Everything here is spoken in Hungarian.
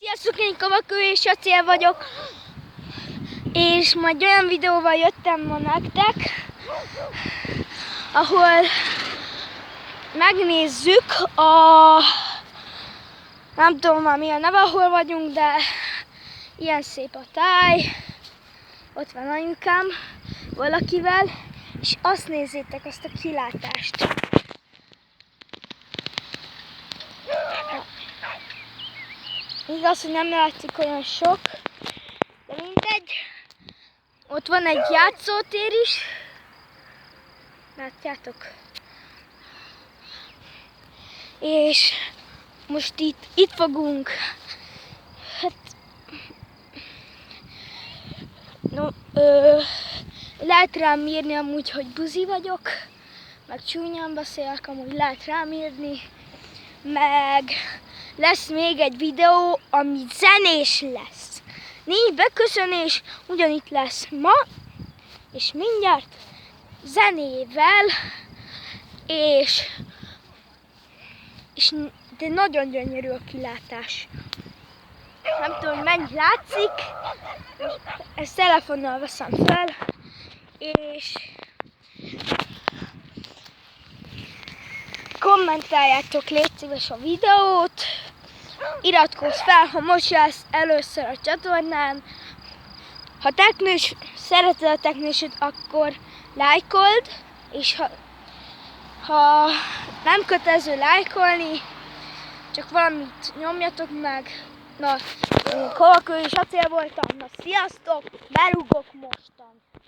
Sziasztok, én Kavakő és Acél vagyok, és majd olyan videóval jöttem ma nektek, ahol megnézzük nem tudom már mi a neve, ahol vagyunk, de ilyen szép a táj, ott van anyukám valakivel, és azt nézzétek, azt a kilátást. Igaz, hogy nem látszik olyan sok, de mindegy. Ott van egy játszótér is. Látjátok? És most itt fogunk. Lehet rám írni amúgy, hogy buzi vagyok. Meg csúnyán beszélek, amúgy lehet rám írni. Meg lesz még egy videó, ami zenés lesz. Nincs beköszönés, ugyanitt lesz ma, és mindjárt zenével, de nagyon gyönyörű a kilátás. Nem tudom, hogy mennyi látszik, ezt telefonnal veszem fel, és kommentáljátok, légy szíves a videót, iratkozz fel, ha most jössz először a csatornán. Ha szereted a teknősöt, akkor lájkold, és ha nem kötelező lájkolni, csak valamit nyomjatok meg. Na, én Kavakő és Acél voltam, na sziasztok, berúgok mostan!